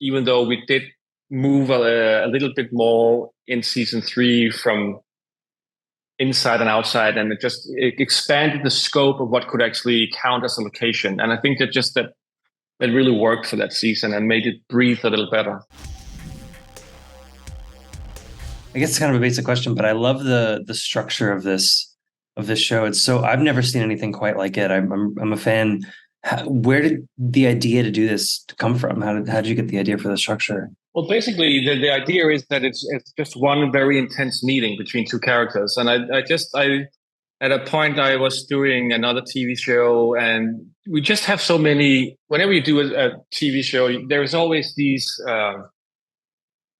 even though we did move a little bit more in season three from inside and outside, and it expanded the scope of what could actually count as a location. And I think that really worked for that season and made it breathe a little better. I guess it's kind of a basic question, but I love the structure of this show. It's so I've never seen anything quite like it. I'm a fan. Where did the idea to do this come from? How did you get the idea for the structure? Well, basically, the idea is that it's just one very intense meeting between two characters, and I at a point I was doing another TV show, and we just have so many. Whenever you do a TV show, there is always these.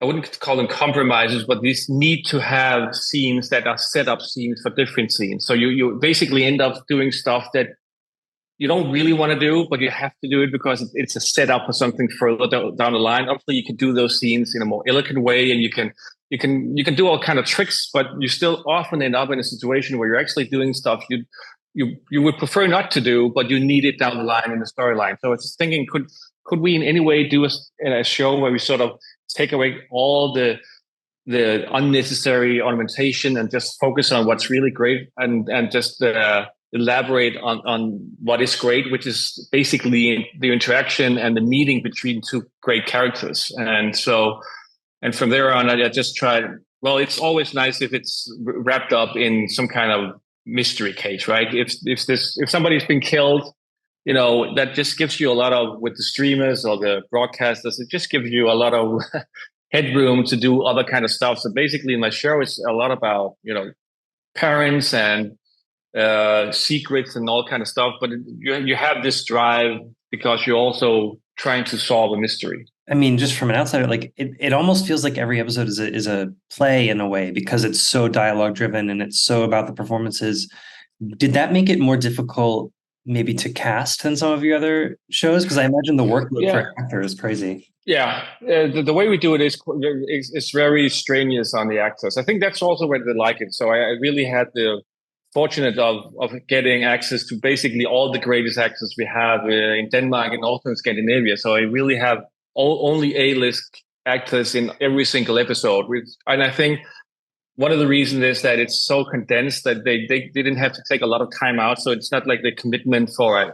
I wouldn't call them compromises, but these need to have scenes that are set up scenes for different scenes. So you basically end up doing stuff that you don't really want to do, but you have to do it because it's a setup for something further down the line. Obviously, you can do those scenes in a more elegant way, and you can do all kind of tricks, but you still often end up in a situation where you're actually doing stuff you would prefer not to do, but you need it down the line in the storyline. So I was just thinking, could we in any way do a show where we sort of take away all the unnecessary ornamentation and just focus on what's really great and just elaborate on what is great, which is basically the interaction and the meeting between two great characters. And from there on, I just tried. Well, it's always nice if it's wrapped up in some kind of mystery case, right? If somebody's been killed, that just gives you a lot of, with the streamers or the broadcasters, it just gives you a lot of headroom to do other kind of stuff. So basically, in my show, it's a lot about parents and secrets and all kind of stuff. But you have this drive because you're also trying to solve a mystery. I mean, just from an outsider, like it almost feels like every episode is a play in a way because it's so dialogue driven and it's so about the performances. Did that make it more difficult maybe to cast than some of your other shows? Because I imagine the workload for an actor is crazy. Yeah, the way we do it is very strenuous on the actors. I think that's also where they like it. So I really had the fortunate of getting access to basically all the greatest actors we have in Denmark and also in Scandinavia. So I really have only A-list actors in every single episode. And I think one of the reasons is that it's so condensed that they didn't have to take a lot of time out. So it's not like the commitment for a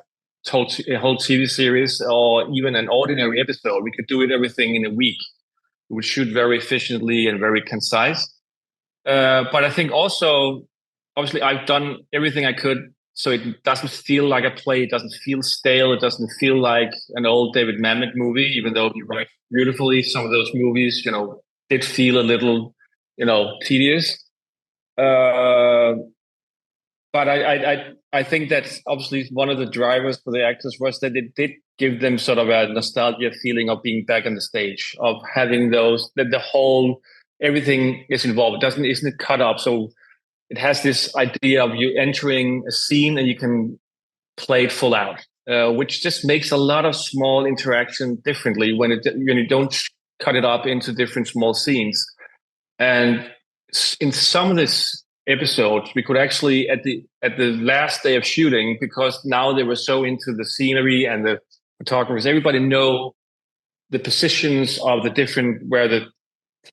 whole TV series or even an ordinary episode. We could do everything in a week. We would shoot very efficiently and very concise. But I think also, obviously, I've done everything I could so it doesn't feel like a play. It doesn't feel stale. It doesn't feel like an old David Mamet movie, even though he writes beautifully. Some of those movies, did feel a little, tedious. But I think that's obviously one of the drivers for the actors was that it did give them sort of a nostalgia feeling of being back on the stage, of having that the whole everything is involved. Isn't it cut up? So it has this idea of you entering a scene and you can play it full out, which just makes a lot of small interaction differently when you don't cut it up into different small scenes. And in some of these episodes, we could actually at the last day of shooting, because now they were so into the scenery and the photographers, everybody know the positions of the different where the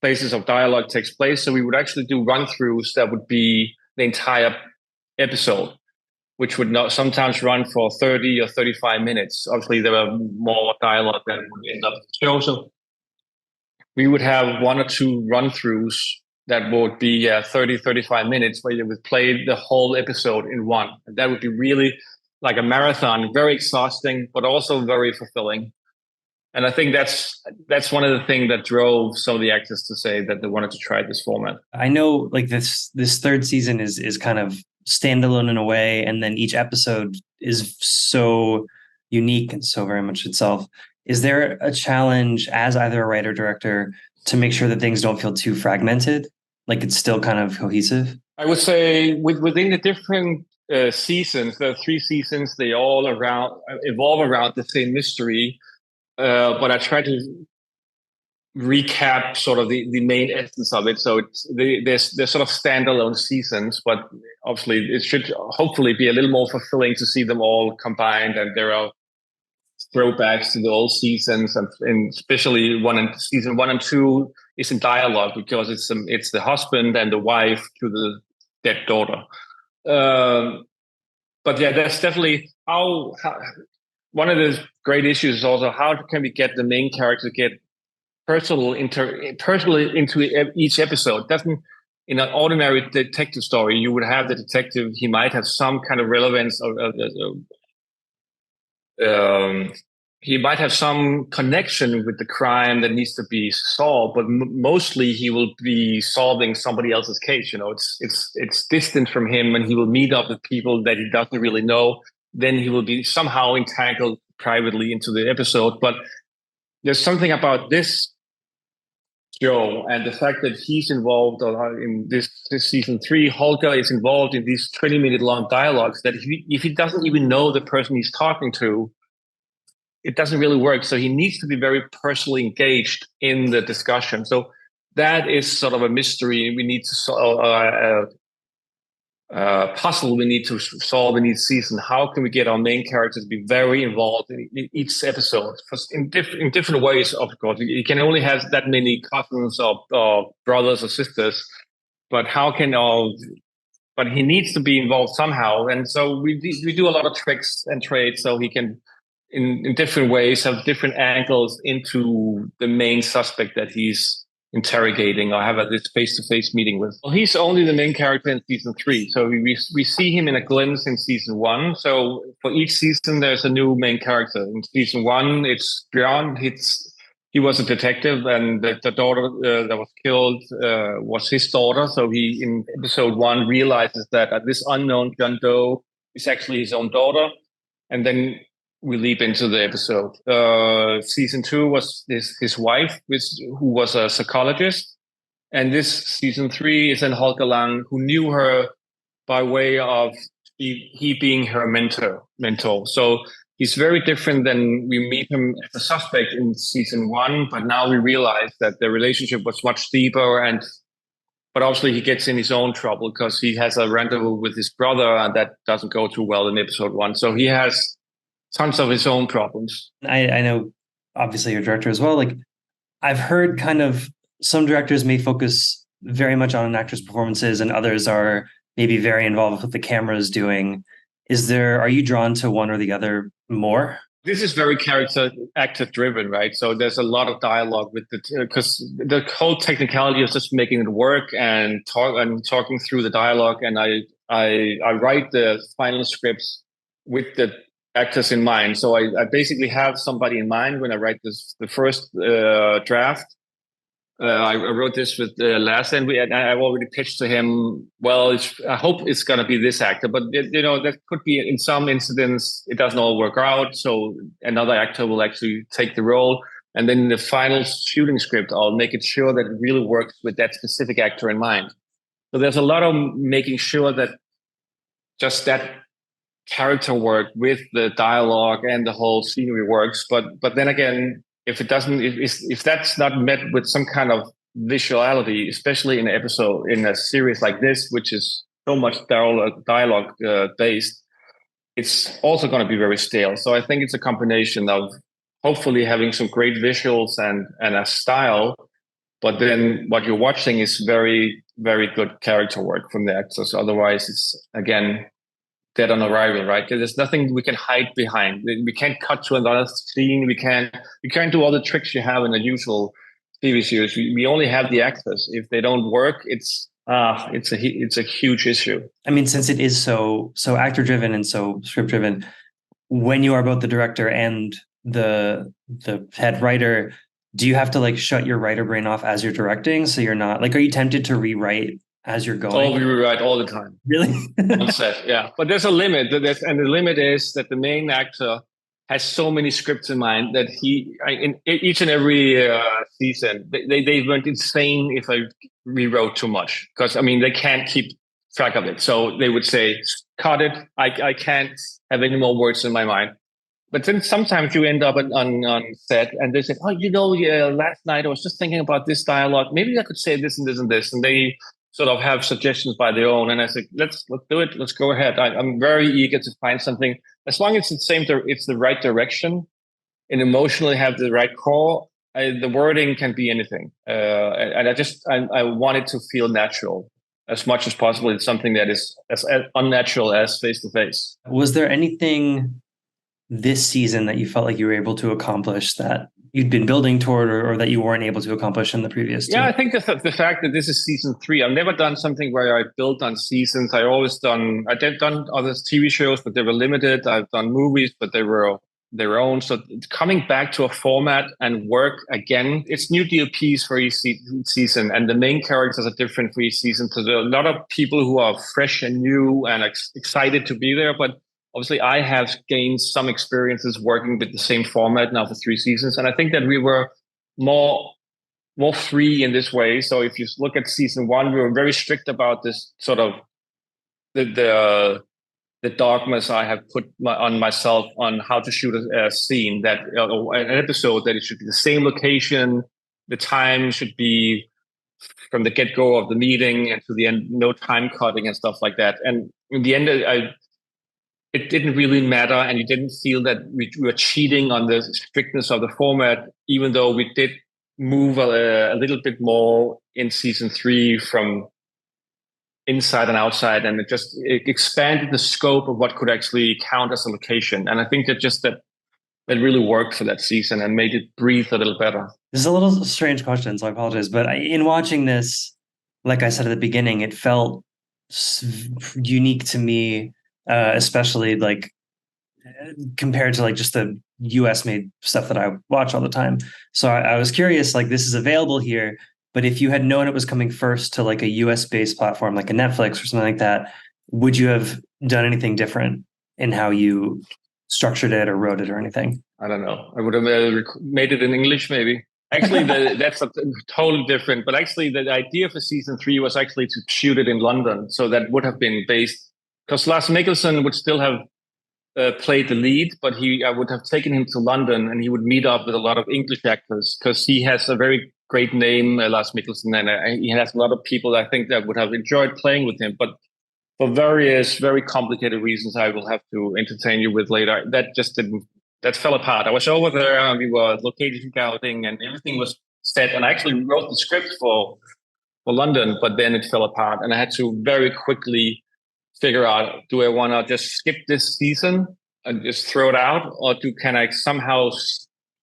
places of dialogue takes place. So we would actually do run-throughs that would be the entire episode, which would not sometimes run for 30 or 35 minutes. Obviously, there were more dialogue that would end up in the show. So we would have one or two run-throughs that would be 30, 35 minutes where you would play the whole episode in one. And that would be really like a marathon, very exhausting, but also very fulfilling. And I think that's one of the things that drove some of the actors to say that they wanted to try this format. I know like this third season is kind of standalone in a way, and then each episode is so unique and so very much itself. Is there a challenge as either a writer or director to make sure that things don't feel too fragmented? Like it's still kind of cohesive? I would say within the different seasons, the 3 seasons, they all evolve around the same mystery. But I try to recap sort of the main essence of it. So there's sort of standalone seasons, but obviously it should hopefully be a little more fulfilling to see them all combined. And there are throwbacks to the old seasons, and especially season 1 and 2 is in dialogue because it's the husband and the wife to the dead daughter. But yeah, that's definitely how one of the great issues is also how can we get the main character to get personally into each episode. Doesn't in an ordinary detective story, you would have the detective. He might have some kind of relevance, he might have some connection with the crime that needs to be solved, but mostly he will be solving somebody else's case. You know, it's distant from him, and he will meet up with people that he doesn't really know. Then he will be somehow entangled privately into the episode. But there's something about this show and the fact that he's involved in this season 3. Holger is involved in these 20-minute long dialogues that if he doesn't even know the person he's talking to, it doesn't really work. So he needs to be very personally engaged in the discussion. So that is sort of a mystery we need to solve, puzzle we need to solve in each season. How can we get our main characters to be very involved in each episode? In different ways, of course. You can only have that many cousins or brothers or sisters, but but he needs to be involved somehow. And so we do a lot of tricks and trades so he can, in different ways, have different angles into the main suspect that he's interrogating or have this face-to-face meeting with. Well, he's only the main character in season 3. So we see him in a glimpse in season 1. So for each season, there's a new main character. In season 1, it's Björn. He was a detective, and the daughter that was killed was his daughter. So he, in episode 1, realizes that this unknown John Doe is actually his own daughter. And then we leap into the episode. Season 2 was his wife, who was a psychologist. And this season 3 is in Holger Lang, who knew her by way of he being her mentor. So he's very different than we meet him as a suspect in season 1, but now we realize that the relationship was much deeper. But obviously he gets in his own trouble because he has a rendezvous with his brother, and that doesn't go too well in episode 1. So he has tons of his own problems. I know, obviously, you're a director as well. Like, I've heard kind of some directors may focus very much on an actor's performances, and others are maybe very involved with what the camera is doing. Are you drawn to one or the other more? This is very actor driven, right? So there's a lot of dialogue with because the whole technicality of just making it work and talking through the dialogue. And I write the final scripts with the actors in mind. So I basically have somebody in mind when I write the first draft. I wrote this with Lars, and I've already pitched to him. Well, I hope it's going to be this actor, but that could be in some incidents it doesn't all work out. So another actor will actually take the role, and then in the final shooting script, I'll make it sure that it really works with that specific actor in mind. So there's a lot of making sure that just that character work with the dialogue and the whole scenery works. But then again, if that's not met with some kind of visuality, especially in a series like this, which is so much dialogue based, it's also going to be very stale. So I think it's a combination of hopefully having some great visuals and a style, but then what you're watching is very, very good character work from the actors. Otherwise, it's again dead on arrival, right? There's nothing we can hide behind. We can't cut to another scene. We can't do all the tricks you have in a usual TV series. We only have the actors. If they don't work, it's a huge issue. I mean, since it is so actor driven and so script driven, when you are both the director and the head writer, do you have to like shut your writer brain off as you're directing? So you're not like, are you tempted to rewrite as you're going? Oh, we rewrite all the time. Really? On set, yeah. But there's a limit. And the limit is that the main actor has so many scripts in mind that in each and every season, they went insane if I rewrote too much. Because, I mean, they can't keep track of it. So they would say, cut it. I can't have any more words in my mind. But then sometimes you end up on set and they say, oh, last night I was just thinking about this dialogue. Maybe I could say this and this and this. And they sort of have suggestions by their own. And I said, let's do it. Let's go ahead. I'm very eager to find something. As long as it's the right direction, and emotionally have the right core, the wording can be anything. And I want it to feel natural as much as possible. It's something that is as unnatural as face to face. Was there anything this season that you felt like you were able to accomplish that you'd been building toward, or that you weren't able to accomplish in the previous two? Yeah, I think the fact that this is season 3, I've never done something where I built on seasons. I've done other TV shows, but they were limited. I've done movies, but they were their own. So coming back to a format and work again, it's new DLPs for each season, and the main characters are different for each season. So there are a lot of people who are fresh and new and excited to be there, but obviously I have gained some experiences working with the same format now for 3 seasons, and I think that we were more free in this way. So if you look at season 1, we were very strict about this sort of the dogmas I have put on myself on how to shoot a scene, that an episode, that it should be the same location, the time should be from the get-go of the meeting and to the end, no time cutting and stuff like that. And in the end, it didn't really matter, and you didn't feel that we were cheating on the strictness of the format, even though we did move a little bit more in season 3 from inside and outside, and it expanded the scope of what could actually count as a location. And I think that really worked for that season and made it breathe a little better. This is a little strange question, so I apologize. But in watching this, like I said at the beginning, it felt unique to me, especially like compared to like just the US made stuff that I watch all the time. So I was curious, like, this is available here, but if you had known it was coming first to like a US based platform, like a Netflix or something like that, would you have done anything different in how you structured it or wrote it or anything? I don't know. I would have made it in English, maybe. Actually, that's totally different. But actually, the idea for season 3 was actually to shoot it in London. So that would have been based, because Lars Mikkelsen would still have played the lead, but I would have taken him to London, and he would meet up with a lot of English actors, because he has a very great name, Lars Mikkelsen, and he has a lot of people I think that would have enjoyed playing with him. But for various very complicated reasons I will have to entertain you with later, that fell apart. I was over there, and we were location scouting, and everything was set, and I actually wrote the script for London, but then it fell apart, and I had to very quickly figure out, do I want to just skip this season and just throw it out, or can I somehow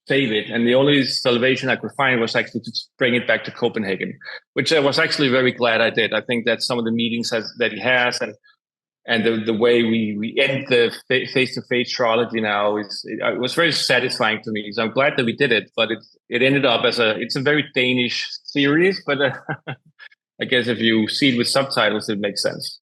save it? And the only salvation I could find was actually to bring it back to Copenhagen, which I was actually very glad I did. I think that some of the meetings that he has, and the way we end the face-to-face trilogy now, it was very satisfying to me. So I'm glad that we did it, but it ended up it's a very Danish series, but I guess if you see it with subtitles, it makes sense.